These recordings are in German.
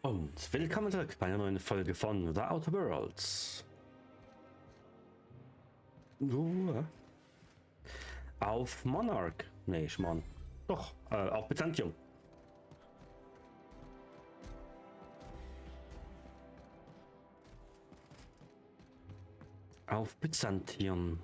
Und willkommen zurück bei einer neuen Folge von The Outer Worlds. Auf Monarch. Nee, Schmarrn. Doch, auf Byzantium. Auf Byzantium.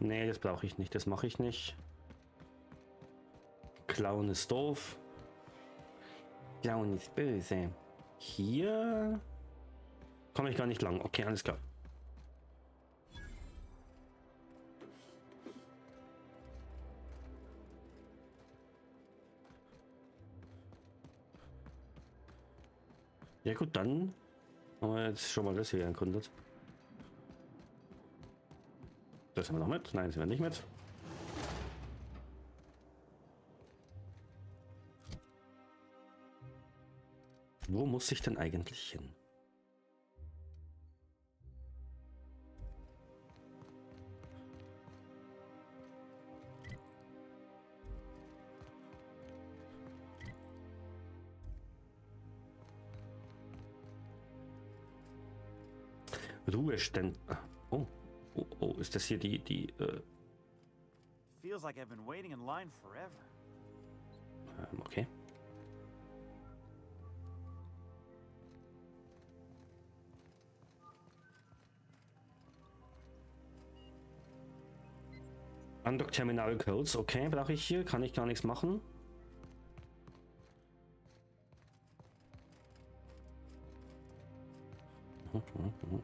Nee, das brauche ich nicht. Das mache ich nicht. Klauen ist doof. Klauen ist böse. Hier komme ich gar nicht lang. Okay, alles klar. Ja gut, dann haben wir jetzt schon mal das hier erkundet. Das sind wir noch mit? Nein, sind wir nicht mit. Wo muss ich denn eigentlich hin? Ruhestand. Oh. Oh, ist das hier die Feels like I've been waiting in line forever. Okay. Undock Terminal Codes. Okay, brauche ich hier. Kann ich gar nichts machen.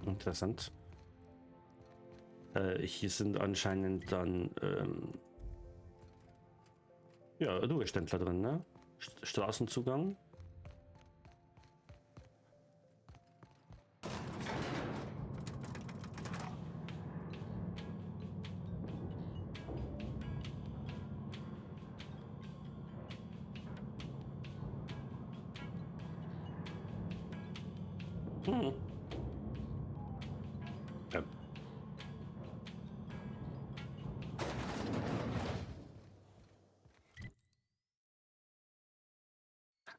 Interessant. Hier sind anscheinend dann ja, Ruheständler drin, ne? Straßenzugang. Ja.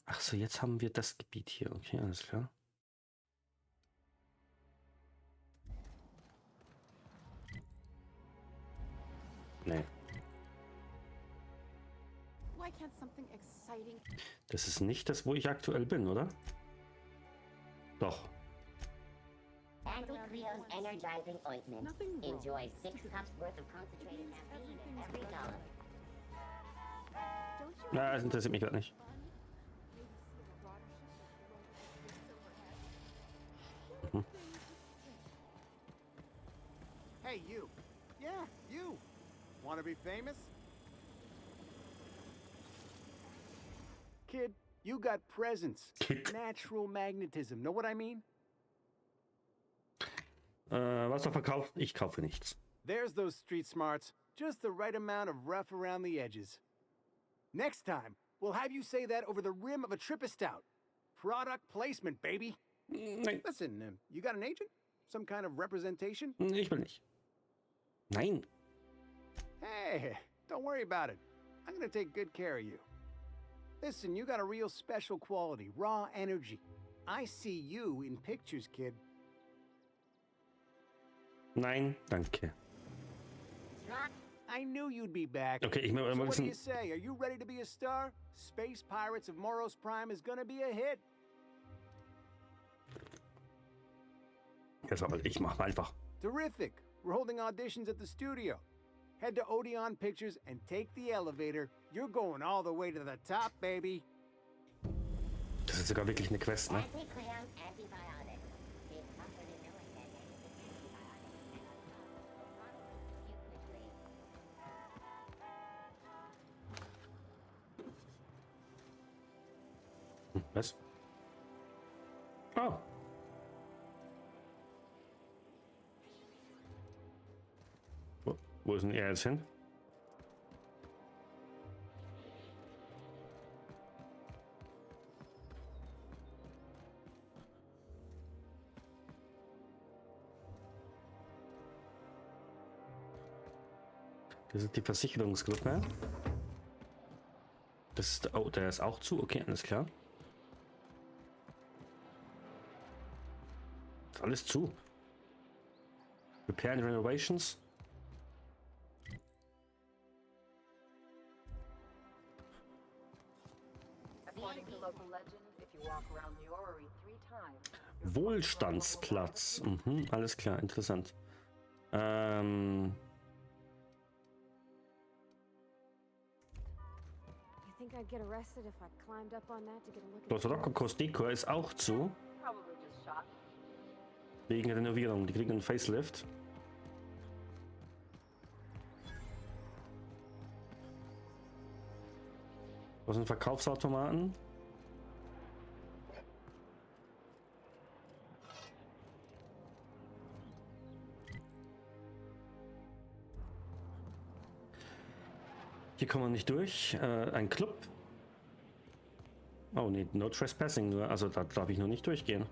Ach so, jetzt haben wir das Gebiet hier. Okay, alles klar. Nee. Das ist nicht das, wo ich aktuell bin, oder? Doch. Energizing ointment. Enjoy 6 cups worth of concentrated caffeine every dollar. Na, das interessiert mich gerade nicht. Hey, you. Yeah, you. Want to be famous? Kid, you got presence. Natural magnetism. Know what I mean? Was er verkauft, ich kaufe nichts. There's those street smarts. Just the right amount of rough around the edges. Next time, we'll have you say that over the rim of a Trippistout. Product placement, baby. Nein. Listen, you got an agent? Some kind of representation? Ich will nicht. Nein. Hey, don't worry about it. I'm gonna take good care of you. Listen, you got a real special quality, raw energy. I see you in pictures, kid. Nein, danke. I knew you'd be back. Okay, ich So will what do you wissen. say? Are you ready to be a star? Space Pirates of Moros Prime is gonna be a hit. Das war, ich mache einfach. Terrific. We're holding auditions at the studio. Head to Odeon Pictures and take the elevator. You're going all the way to the top, baby. Das ist sogar wirklich eine Quest, ne? Anti-cleon antibiotic. Be comfort in knowing that anything antibiotic can you quickly. Was? Oh. Wo ist denn er jetzt hin? Das ist die Versicherungsgruppe. Das ist, oh, der ist auch zu. Okay, alles klar. Ist alles zu. Repair and Renovations. Wohlstandsplatz. Mhm, alles klar, interessant. Das Rokokos Dekor ist auch zu. Wegen Renovierung. Die kriegen einen Facelift. Was sind Verkaufsautomaten? Hier kommen wir nicht durch. Ein Club. Oh nee, no trespassing nur. Also da darf ich nur nicht durchgehen.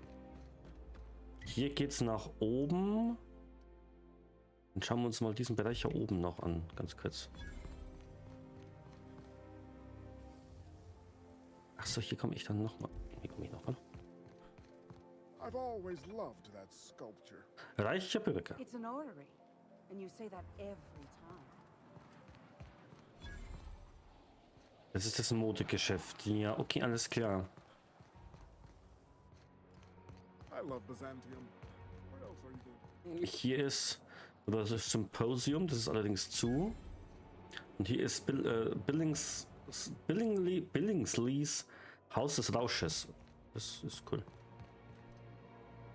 Hier geht's nach oben. Dann schauen wir uns mal diesen Bereich hier oben noch an. Ganz kurz. Achso, hier komme ich dann nochmal. Hier komme ich nochmal. I've always loved that sculpture. Reicher Bürger. It's an orrery, and you say that every time. Das ist das Modegeschäft. Ja, okay, alles klar. I love Byzantium. What else are you doing? Hier ist das Symposium, das ist allerdings zu. Und hier ist Billingsleys Haus des Rausches. Das ist cool.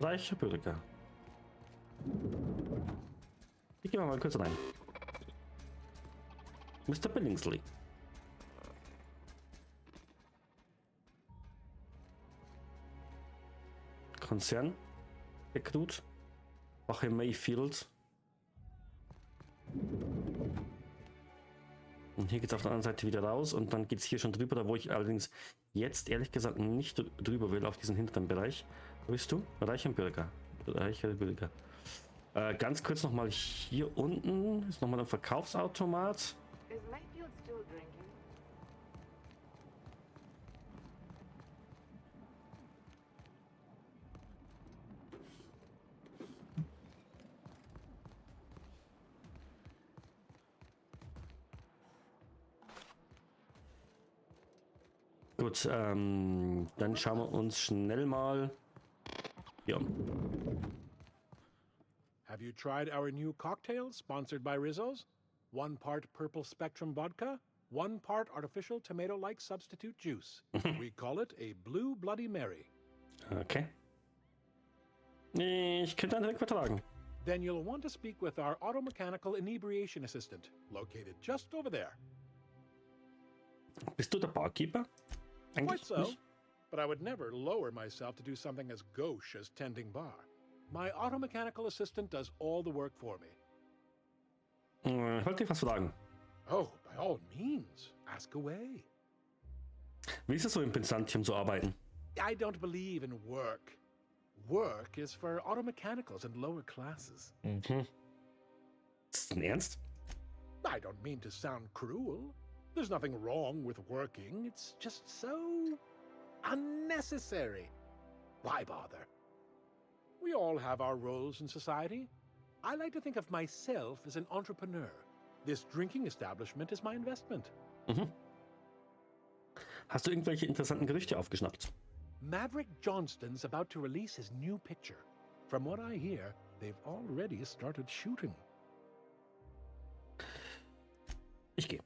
Reicher Bürger. Hier gehen wir mal kurz rein. Mr. Billingsley. Konzern. Rekrut. Wache Mayfield. Und hier geht es auf der anderen Seite wieder raus und dann geht es hier schon drüber, da wo ich allerdings jetzt ehrlich gesagt nicht drüber will, auf diesen hinteren Bereich. Wo bist du? Reicher Bürger. Reicher Bürger. Ganz kurz nochmal hier unten ist nochmal ein Verkaufsautomat. Is Mayfield still drinking? Gut, dann schauen wir uns schnell mal hier um. Have you tried our new cocktail sponsored by Rizzo's? 1 part purple spectrum vodka, 1 part artificial tomato-like substitute juice. We call it a Blue Bloody Mary. Okay. Ich könnte einen Drink vertragen. Then you'll want to speak with our automechanical inebriation assistant, located just over there. Bist du der Barkeeper? Quite Eigentlich so, nicht. but I would never lower myself to do something as gauche as tending bar. My automechanical assistant does all the work for me. Ich wollte dich was fragen. Oh, by all means, ask away. Wie ist es so in Byzantium zu arbeiten? I don't believe in work. Work is for automechanicals and lower classes. Mhm. Ist das denn ernst? I don't mean to sound cruel. There's nothing wrong with working. It's just so unnecessary. Why bother? We all have our roles in society. I like to think of myself as an entrepreneur. This drinking establishment is my investment. Mhm. Hast du irgendwelche interessanten Gerüchte aufgeschnappt? Maverick Johnston's about to release his new picture. From what I hear, they've already started shooting. Ich gehe.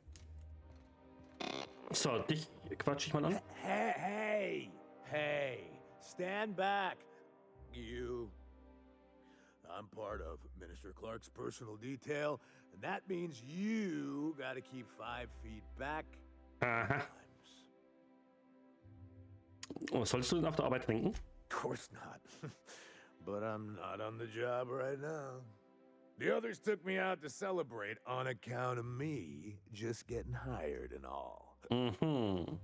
So, dich quatsch ich mal an. Hey, stand back, you. I'm part of Minister Clark's personal detail, and that means you gotta keep 5 feet back. Aha. Oh, sollst du denn auf der Arbeit trinken? Of course not. But I'm not on the job right now. The others took me out to celebrate on account of me just getting hired and all. Mhm.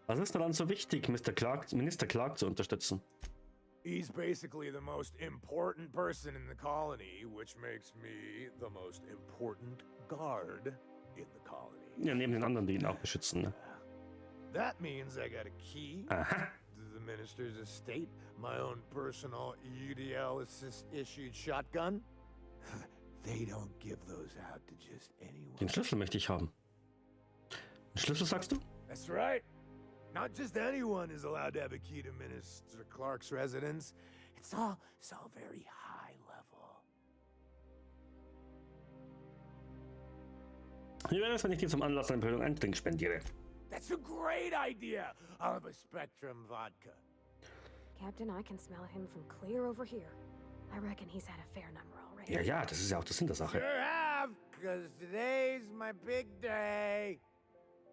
Was ist daran so wichtig, Minister Clark zu unterstützen? He's basically the most important person in the colony, which makes me the most important guard in the colony. Ja, neben den anderen, die ihn auch beschützen. Ne? That means I got a key Aha. to the minister's estate, my own personal UDL issued shotgun. They don't give those out to just anyone. Den Schlüssel möchte ich haben. Den Schlüssel sagst du? That's right. Not just anyone is allowed to have a key to Minister Clark's residence. It's all very high level. Wie wäre es, wenn ich dir zum Anlass der Empörung einen Drink spendiere? That's a great idea. I'll have a Spectrum vodka. Captain, I can smell him from clear over here. I reckon he's had a fair number already. Ja, ja, das ist ja auch der Sinn der Sache. Sure have, because today's my big day.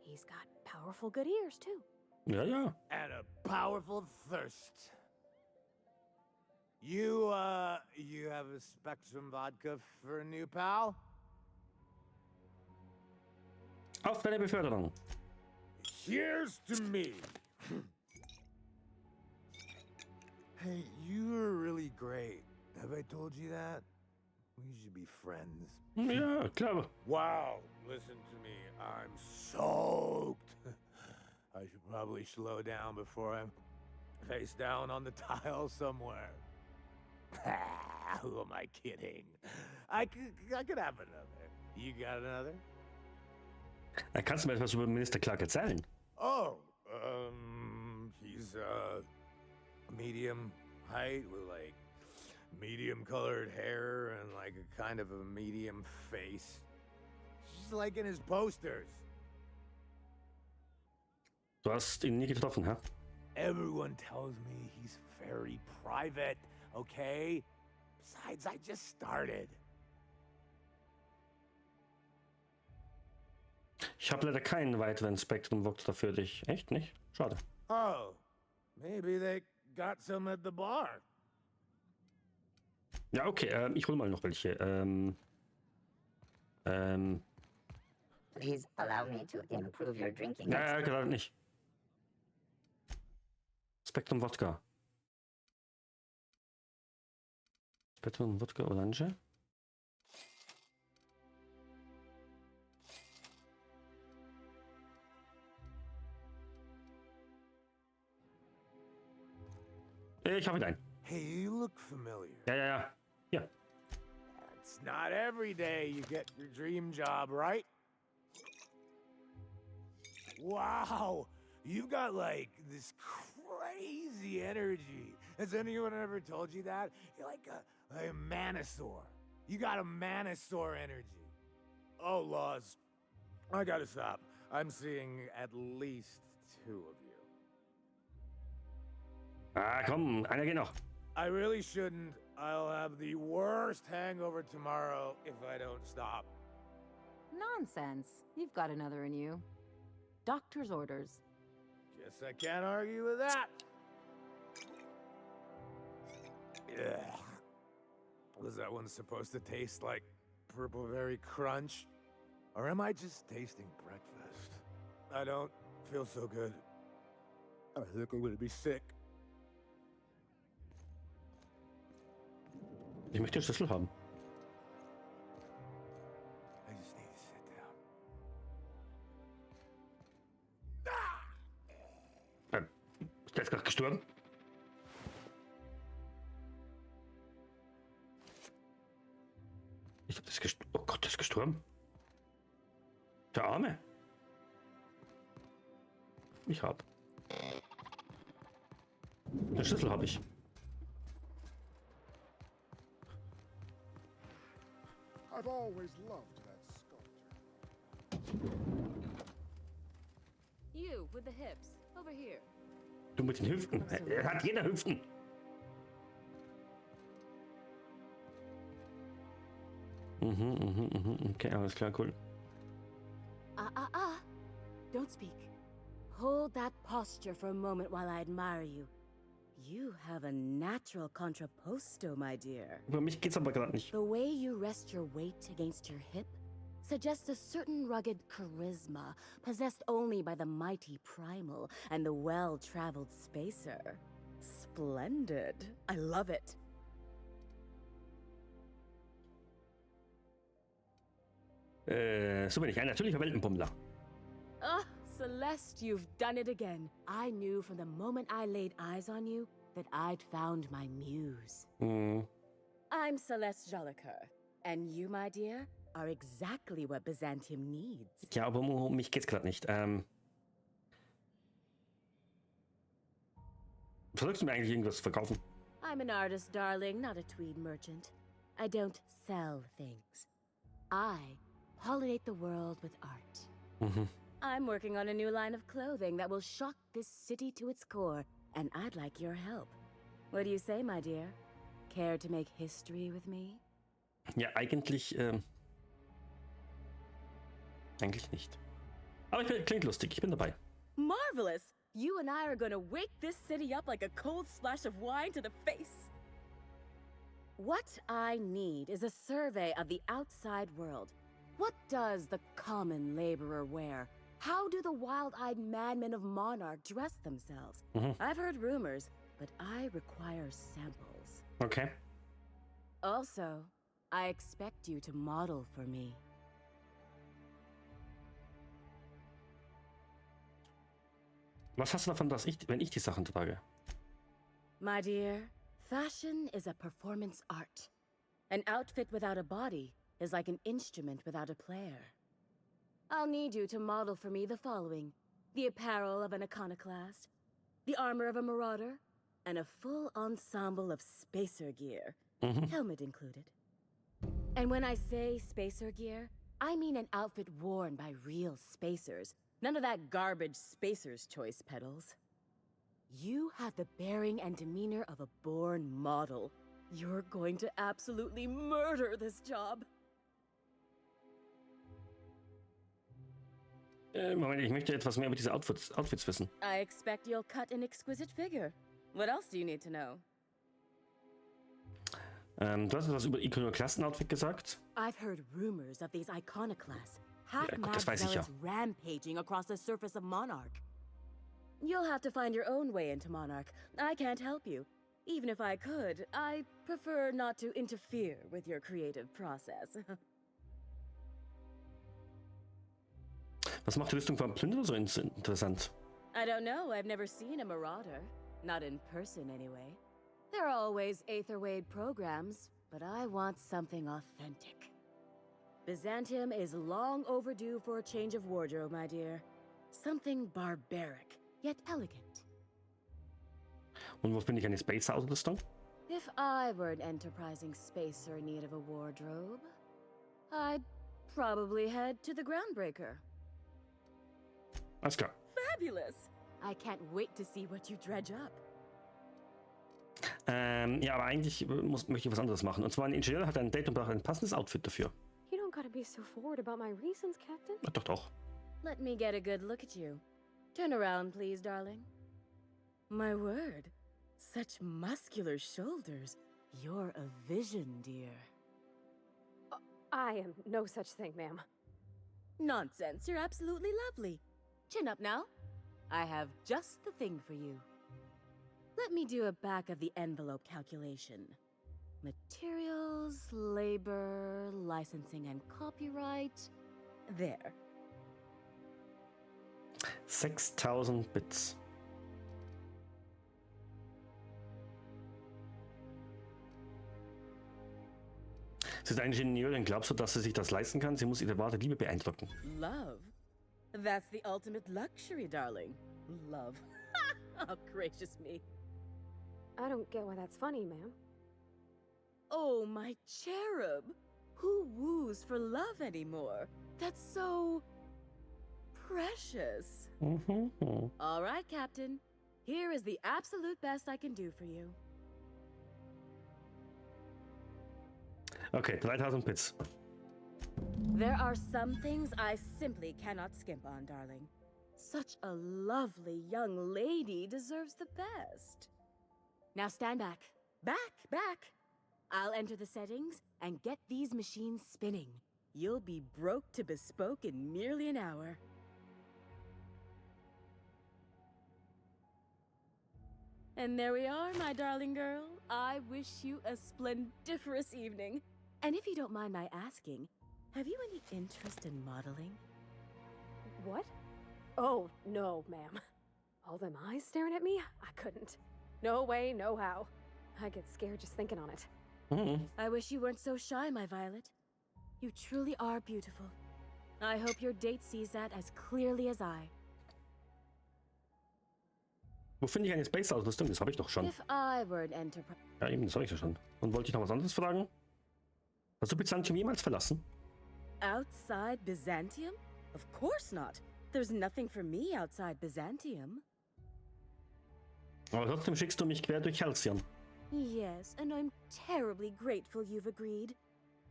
He's got powerful good ears, too. Ja, ja. And a powerful thirst. You have a Spectrum vodka for a new pal? Auf deine Beförderung. Here's to me. Hey, you're really great. Have I told you that? We should be friends. Ja, klar. Wow, listen to me. I'm soaked. I should probably slow down before I'm face down on the tile somewhere. Who am I kidding? I could have another. You got another? Kannst du mir etwas über Minister Clark erzählen? Oh, he's medium height with like medium colored hair and like a kind of a medium face. Just like in his posters. Du hast ihn nie getroffen, hä? Everyone tells me he's very private, okay? Besides, I just started. Ich habe leider keinen weiteren Spektrum-Wodka für dich. Echt nicht? Schade. Oh, maybe they got some at the bar. Ja, okay, ich hol mal noch welche. Please allow me to improve your drinking. Ja, gerade nicht. Spektrum Wodka. Spektrum Wodka Orange. Ich habe ihn ein. Hey, you look familiar. Ja, ja, ja. Hier. It's not every day you get your dream job, right? Wow, you've got like this crazy energy. Has anyone ever told you that? You're like a manosaur. You got a manosaur energy. Oh, laws. I gotta stop. I'm seeing at least 2 of you. Ah, komm, einer geht noch. I really shouldn't. I'll have the worst hangover tomorrow if I don't stop. Nonsense. You've got another in you. Doctor's orders. Guess I can't argue with that. Ugh. Was that one supposed to taste like Purple Berry Crunch? Or am I just tasting breakfast? I don't feel so good. I think I'm gonna be sick. Ich möchte den Schlüssel haben. I just need to sit down. Ist der jetzt gerade gestorben? Ich glaube, das ist gestorben. Oh Gott, der ist gestorben. Der Arme. Ich hab. Den Schlüssel habe ich. I've always loved that sculpture. You with the hips. Over here. Du mit den Hüften. Er hat jeder Hüften. Okay, alles klar, cool. Don't speak. Hold that posture for a moment while I admire you. You have a natural contrapposto, my dear. Über mich geht's aber gerade nicht. The way you rest your weight against your hip suggests a certain rugged charisma possessed only by the mighty primal and the well-traveled spacer. Splendid. I love it. So bin ich, ein natürlicher Weltenbummler. Ah, Celeste, you've done it again. I knew from the moment I laid eyes on you that I'd found my muse. I'm Celeste Jolicoeur, and you, my dear, are exactly what Byzantium needs. Ja, aber um mich geht's gerade nicht. Versuchst du mir eigentlich irgendwas zu verkaufen? I'm an artist, darling, not a tweed merchant. I don't sell things. I pollinate the world with art. I'm working on a new line of clothing that will shock this city to its core, and I'd like your help. What do you say, my dear? Care to make history with me? Ja, eigentlich nicht. Aber klingt lustig, ich bin dabei. Marvelous! You and I are gonna wake this city up like a cold splash of wine to the face. What I need is a survey of the outside world. What does the common laborer wear? How do the wild-eyed madmen of Monarch dress themselves? I've heard rumors, but I require samples. Okay. Also, I expect you to model for me. Was hast du davon, wenn ich die Sachen trage? My dear, fashion is a performance art. An outfit without a body is like an instrument without a player. I'll need you to model for me the following: the apparel of an iconoclast, the armor of a marauder, and a full ensemble of spacer gear, helmet included. And when I say spacer gear, I mean an outfit worn by real spacers. None of that garbage spacer's choice pedals. You have the bearing and demeanor of a born model. You're going to absolutely murder this job. Moment, ich möchte etwas mehr über diese Outfits wissen. I expect you'll cut an exquisite figure. What else do you need to know? Du hast etwas über Ikonoclasten-Outfit gesagt. I've heard rumors of these iconoclasts. Half-mad das weiß ich ja. zealots rampaging across the surface of Monarch. You'll have to find your own way into Monarch. I can't help you. Even if I could, I prefer not to interfere with your creative process. Was macht die Rüstung von Plünderer so interessant? I don't know. I've never seen a marauder. Not in person, anyway. There are always Aetherwade programs, but I want something authentic. Byzantium is long overdue for a change of wardrobe, my dear. Something barbaric, yet elegant. Und wo finde ich eine Space-Ausrüstung? If I were an enterprising spacer in need of a wardrobe, I'd probably head to the Groundbreaker. Alles klar. Fabulous! I can't wait to see what you dredge up. Ja, aber eigentlich möchte ich was anderes machen. Und zwar ein Ingenieur hat ein Date und braucht ein passendes Outfit dafür. You don't gotta be so forward about my reasons, Captain. Doch, doch. Let me get a good look at you. Turn around, please, darling. My word. Such muscular shoulders. You're a vision, dear. I am no such thing, ma'am. Nonsense. You're absolutely lovely. Chin up now. I have just the thing for you. Let me do a back-of-the-envelope calculation. Materials, labor, licensing and copyright. There. 6000 Bits. Sie ist eine Ingenieurin. Glaubst du, dass sie sich das leisten kann? Sie muss ihre wahre Liebe beeindrucken. Love? That's the ultimate luxury, darling. Love. Oh, gracious me. I don't get why that's funny, ma'am. Oh, my cherub. Who woos for love anymore? That's so... precious. All right, Captain. Here is the absolute best I can do for you. Okay, 3000 Bits. There are some things I simply cannot skimp on, darling. Such a lovely young lady deserves the best. Now stand back. Back! I'll enter the settings and get these machines spinning. You'll be broke to bespoke in merely an hour. And there we are, my darling girl. I wish you a splendiferous evening. And if you don't mind my asking, have you any interest in modeling? What? Oh, no, ma'am. All them eyes staring at me? I couldn't. No way, no how. I get scared just thinking on it. I wish you weren't so shy, my Violet. You truly are beautiful. I hope your date sees that as clearly as I. Wo finde ich eine Space-Ausrüstung? Das habe ich doch schon. If I were an enterprise. Ja, eben, das habe ich ja schon. Und wollte ich noch was anderes fragen? Hast du Byzantium jemals verlassen? Outside Byzantium? Of course not. There's nothing for me outside Byzantium. Aber trotzdem schickst du mich quer durch Halcyon. Yes, and I'm terribly grateful you've agreed.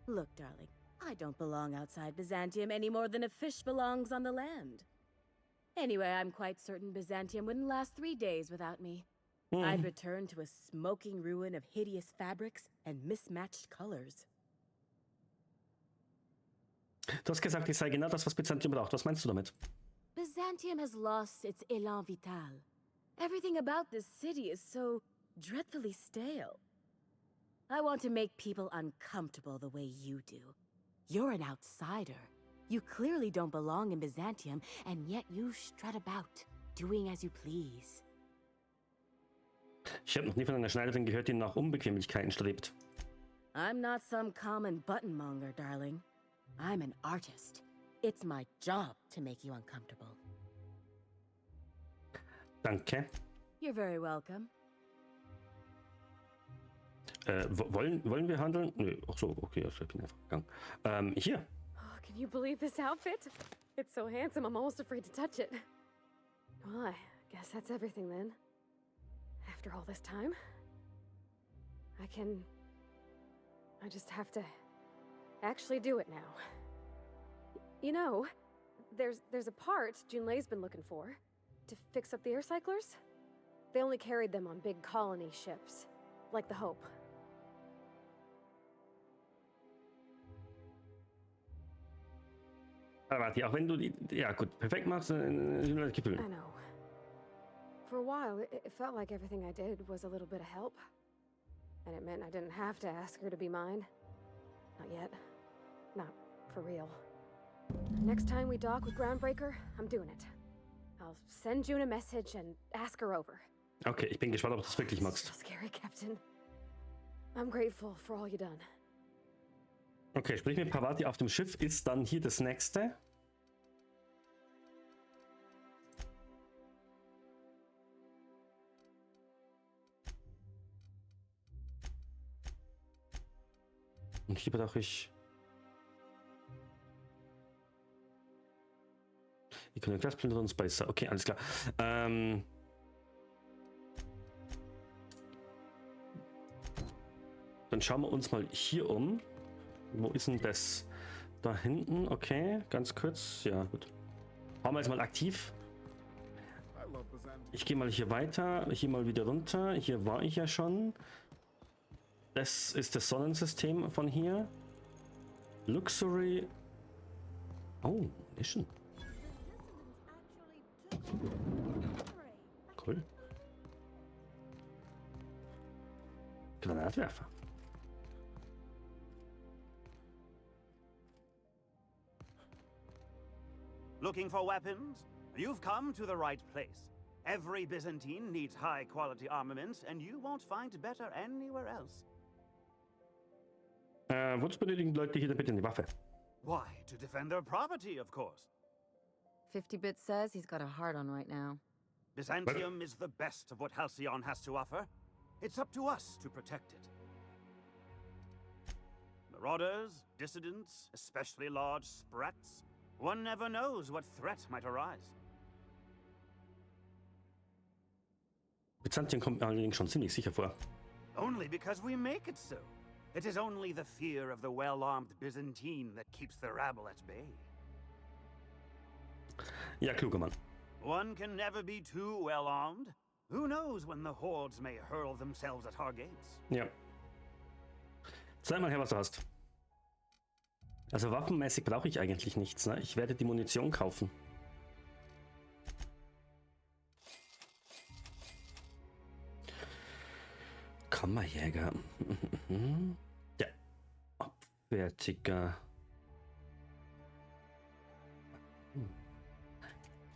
Look, darling, I don't belong outside Byzantium any more than a fish belongs on the land. Anyway, I'm quite certain Byzantium wouldn't last 3 days without me. I'd return to a smoking ruin of hideous fabrics and mismatched colors. Du hast gesagt, ich sei genau das, was Byzantium braucht. Was meinst du damit? Byzantium has lost its élan vital. Everything about this city is so dreadfully stale. I want to make people uncomfortable the way you do. You're an outsider. You clearly don't belong in Byzantium, and yet you strut about, doing as you please. Ich habe noch nie von einer Schneiderin gehört, die nach Unbequemlichkeiten strebt. I'm not some common buttonmonger, darling. I'm an artist. It's my job to make you uncomfortable. Danke. You're very welcome. Wollen wir handeln? Nö, ach so, okay, also ich bin einfach gegangen. Hier. Oh, can you believe this outfit? It's so handsome, I'm almost afraid to touch it. Well, I guess that's everything then. After all this time, I just have to actually do it now. You know, there's a part Junlei's been looking for to fix up the air cyclers. They only carried them on big colony ships, like the Hope. Aber warte, auch wenn du die, ja gut, perfekt machst, Gefühl. I know. For a while, it felt like everything I did was a little bit of help. And it meant I didn't have to ask her to be mine. Not yet. Not for real. Next time we dock with Groundbreaker, I'm doing it. I'll send June a message and ask her over. Okay, ich bin gespannt, ob du das wirklich magst. So scary, Captain. I'm grateful for all you done. Okay, sprich mit Parvati auf dem Schiff ist dann hier das nächste. Und hier brauche ich... Wir können Glasplünder und Spicer. Okay, alles klar. Dann schauen wir uns mal hier um. Wo ist denn das? Da hinten, okay, ganz kurz. Ja, gut. Machen wir jetzt mal aktiv. Ich gehe mal hier weiter, hier mal wieder runter. Hier war ich ja schon. Das ist das Sonnensystem von hier. Luxury. Oh, Mission. Cool. Granatwerfer. Looking for weapons? You've come to the right place. Every Byzantine needs high-quality armaments, and you won't find better anywhere else. Wozu benötigen die Leute hier bitte eine Waffe? Why? To defend their property, of course. 50-Bit says he's got a hard on right now. Byzantium is the best of what Halcyon has to offer. It's up to us to protect it. Marauders, dissidents, especially large sprats. One never knows what threat might arise. Byzantium kommt mir allerdings schon ziemlich sicher vor. Only because we make it so. It is only the fear of the well-armed Byzantine that keeps the rabble at bay. Ja, kluger Mann. One can never be too well-armed. Who knows when the hordes may hurl themselves at our gates? Ja. Zeig mal her, was du hast. Also waffenmäßig brauche ich eigentlich nichts, ne? Ich werde die Munition kaufen. Kammerjäger. Der Abfertiger.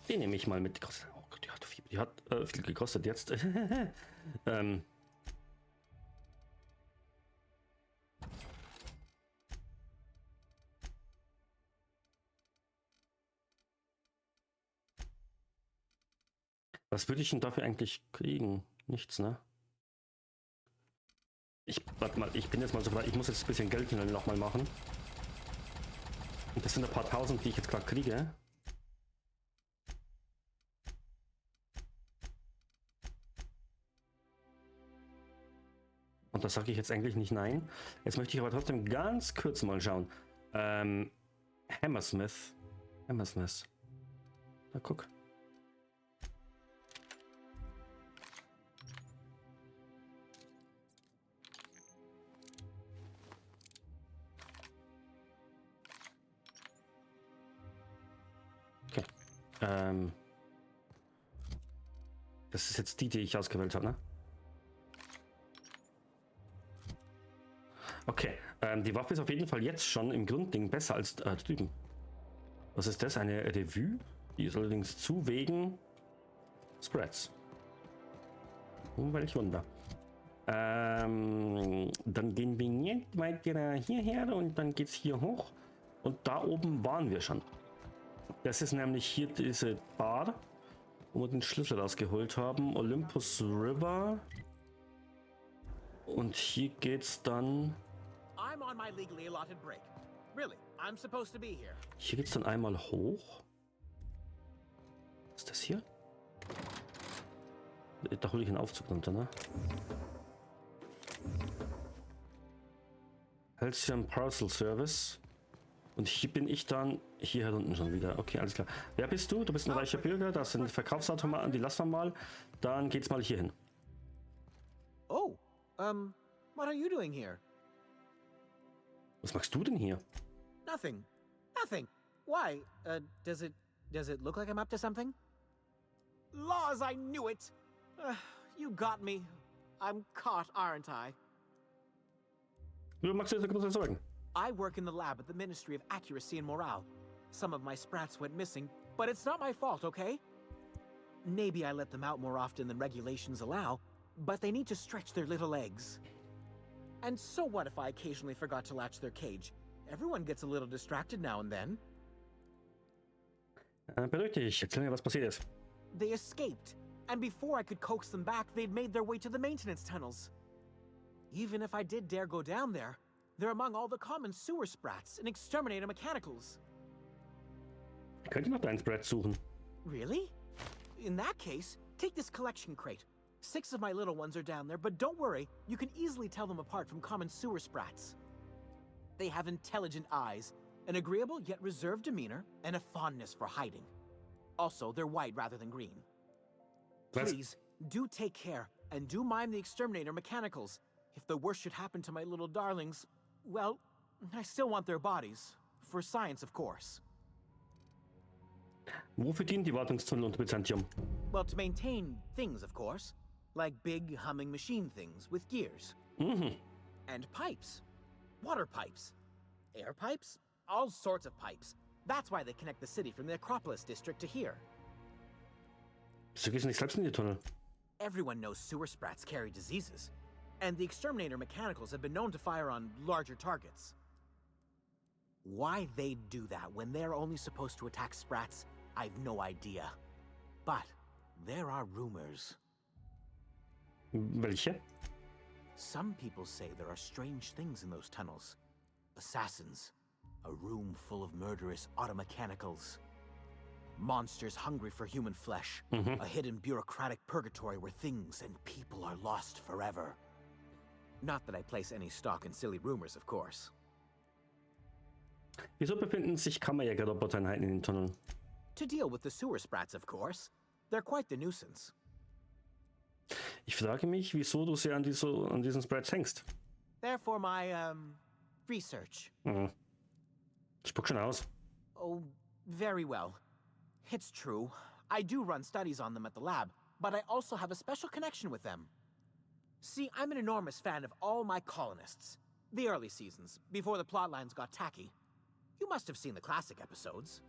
Den nehme ich mal mit. Oh Gott, die hat viel gekostet jetzt. Was würde ich denn dafür eigentlich kriegen? Nichts, ne? Warte mal, ich bin jetzt mal so weit, ich muss jetzt ein bisschen Geld nochmal machen. Und das sind ein paar tausend, die ich jetzt gerade kriege. Und das sage ich jetzt eigentlich nicht nein. Jetzt möchte ich aber trotzdem ganz kurz mal schauen. Hammersmith. Na guck. Okay. Das ist jetzt die ich ausgewählt habe, ne? Okay, die Waffe ist auf jeden Fall jetzt schon im Grundding besser als drüben. Was ist das? Eine Revue? Die ist allerdings zu wegen Spreads. Welch Wunder. Dann gehen wir jetzt weiter hierher und dann geht's hier hoch. Und da oben waren wir schon. Das ist nämlich hier diese Bar, wo wir den Schlüssel rausgeholt haben. Olympus River. Und hier geht's dann... Hier geht's dann einmal hoch. Was ist das hier? Da hole ich einen Aufzug runter, ne? Halcyon Parcel Service. Und hier bin ich dann hier herunten schon wieder. Okay, alles klar. Wer bist du? Du bist ein reicher Bürger. Das sind Verkaufsautomaten, die lassen wir mal. Dann geht's mal hier hin. Oh, what are you doing here? Was machst du denn hier? Nothing. Why? Does it look like I'm up to something? Laws, I knew it! You got me. I'm caught, aren't I? Du machst dir so große Sorgen. I work in the lab at the Ministry of Accuracy and Morale. Some of my sprats went missing, but it's not my fault, okay? Maybe I let them out more often than regulations allow, but they need to stretch their little legs. And so what if I occasionally forgot to latch their cage? Everyone gets a little distracted now and then. Beruhig dich, erzähl mir, was passiert ist. They escaped, and before I could coax them back, they'd made their way to the maintenance tunnels. Even if I did dare go down there, they're among all the common sewer sprats and exterminator mechanicals. Ich könnte noch deinen Spread suchen. Really? In that case, take this collection crate. 6 of my little ones are down there, but don't worry, you can easily tell them apart from common sewer sprats. They have intelligent eyes, an agreeable yet reserved demeanor, and a fondness for hiding. Also, they're white rather than green. Please, do take care, and do mime the exterminator mechanicals. If the worst should happen to my little darlings, well, I still want their bodies. For science, of course. Wofür dienen die Wartungstunnel unter Byzantium? Well, to maintain things, of course. Like big, humming machine things with gears. And pipes. Water pipes. Air pipes. All sorts of pipes. That's why they connect the city from the Acropolis district to here. Du gehst nicht selbst in die Tunnel. Everyone knows sewer sprats carry diseases. And the exterminator mechanicals have been known to fire on larger targets. Why they'd do that when they're only supposed to attack sprats, I've no idea. But there are rumors. Welche? Some people say there are strange things in those tunnels. Assassins. A room full of murderous automechanicals. Monsters hungry for human flesh. A hidden bureaucratic purgatory where things and people are lost forever. Not that I place any stock in silly rumors, of course. Wieso befinden sich Kammerjäger-Robotereinheiten in den Tunneln? To deal with the sewer sprats, of course. They're quite the nuisance. Ich frage mich, wieso du sehr an diesen Spreads hängst. They're for my, research. Spuck schon aus. Oh, very well. It's true. I do run studies on them at the lab, but I also have a special connection with them. See, I'm an enormous fan of all my colonists. The early seasons, before the plotlines got tacky. You must have seen the classic episodes.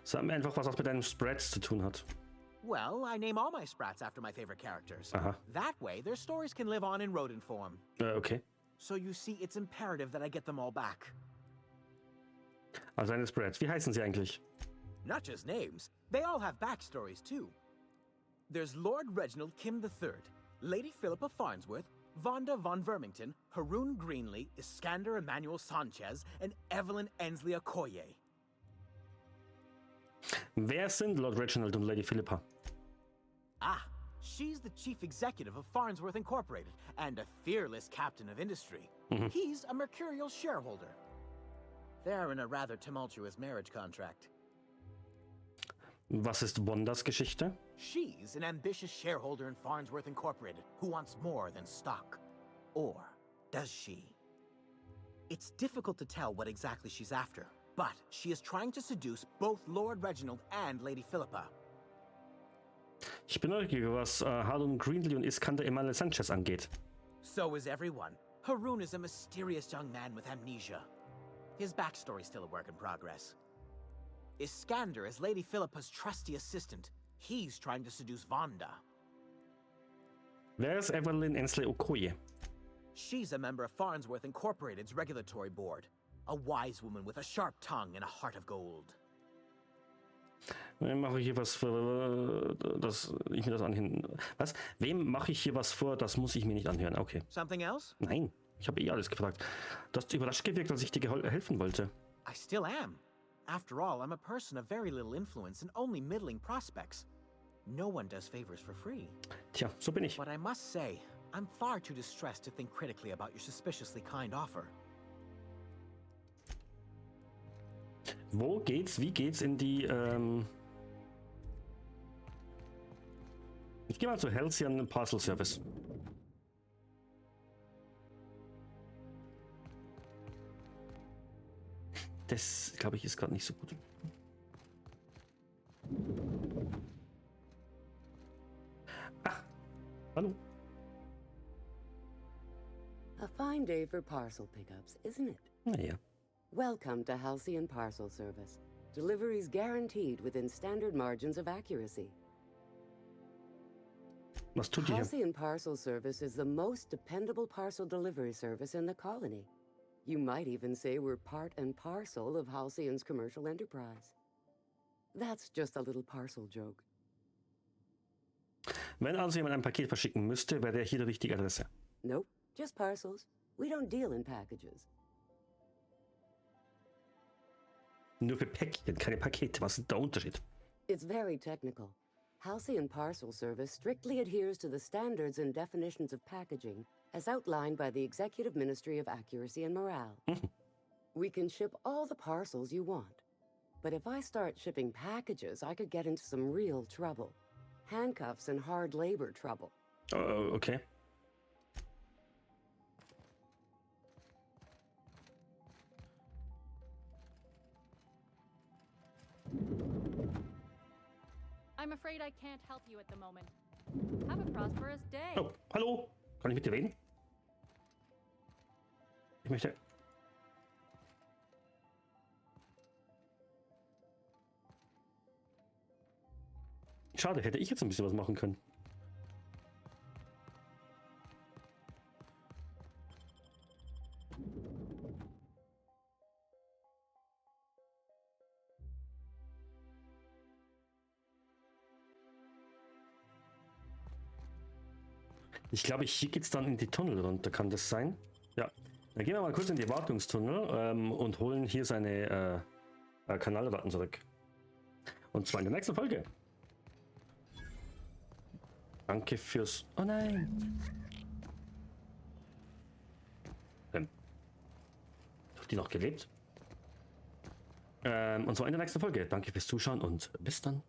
Sag mir einfach, was das mit deinen Spreads zu tun hat. Well, I name all my sprats after my favorite characters. Aha. That way, their stories can live on in rodent form. Okay. So you see, it's imperative that I get them all back. Also deine Spreads. Wie heißen sie eigentlich? Not just names, they all have backstories too. There's Lord Reginald Kim III, Lady Philippa Farnsworth, Vonda von Vermington, Haroon Greenlee, Iskander Emmanuel Sanchez, and Evelyn Ensley Okoye. Wer sind Lord Reginald und Lady Philippa? Ah, she's the chief executive of Farnsworth Incorporated and a fearless captain of industry. He's a mercurial shareholder. They're in a rather tumultuous marriage contract. Was ist Wondas Geschichte? She's an ambitious shareholder in Farnsworth Incorporated who wants more than stock. Or does she? It's difficult to tell what exactly she's after, but she is trying to seduce both Lord Reginald and Lady Philippa. Ich bin neugierig, was Haroon Greenlee und Iskander Emmanuel Sanchez angeht. So is everyone. Haroon is a mysterious young man with amnesia. His backstory's still a work in progress. Iskander is Lady Philippa's trusty assistant. He's trying to seduce Vonda. Wer ist Evelyn Ensley Okoye? She's a member of Farnsworth Incorporated's regulatory board. A wise woman with a sharp tongue and a heart of gold. Wem mache ich hier was vor, dass ich mir das anhören? Was? Wem mache ich hier was vor? Das muss ich mir nicht anhören. Okay. Something else? Nein, ich habe alles gefragt. Du hast überrascht gewirkt, als ich dir helfen wollte. I still am. After all, I'm a person of very little influence and only middling prospects. No one does favors for free. Tja, so bin ich. But I must say, I'm far too distressed to think critically about your suspiciously kind offer. Wo geht's? Wie geht's in die, Ich gehe mal zu Halcyon Parcel Service. Das, glaube ich, ist gerade nicht so gut. Ach, hallo. A fine day for parcel pickups, isn't it? Naja. Welcome to Halcyon Parcel Service. Deliveries guaranteed within standard margins of accuracy. Was tut ihr? Halcyon Parcel Service is the most dependable parcel delivery service in the colony. You might even say we're part and parcel of Halcyon's commercial enterprise. That's just a little parcel joke. Wenn also jemand ein Paket verschicken müsste, wäre hier die richtige Adresse. Nope, just parcels. We don't deal in packages. Nur für Päckchen, keine Pakete. Was ist der Unterschied? It's very technical. Halcyon Parcel Service strictly adheres to the standards and definitions of packaging as outlined by the Executive Ministry of Accuracy and Morale. We can ship all the parcels you want. But if I start shipping packages, I could get into some real trouble. Handcuffs and hard labor trouble. Oh, okay. I'm afraid I can't help you at the moment. Have a prosperous day. Oh, hallo. Kann ich mit dir reden? Ich möchte... Schade, hätte ich jetzt ein bisschen was machen können. Ich glaube, hier geht es dann in die Tunnel runter. Kann das sein? Ja. Dann gehen wir mal kurz in die Wartungstunnel und holen hier seine Kanaldaten zurück. Und zwar in der nächsten Folge. Danke fürs... Oh nein! Hat die noch gelebt? Und zwar in der nächsten Folge. Danke fürs Zuschauen und bis dann.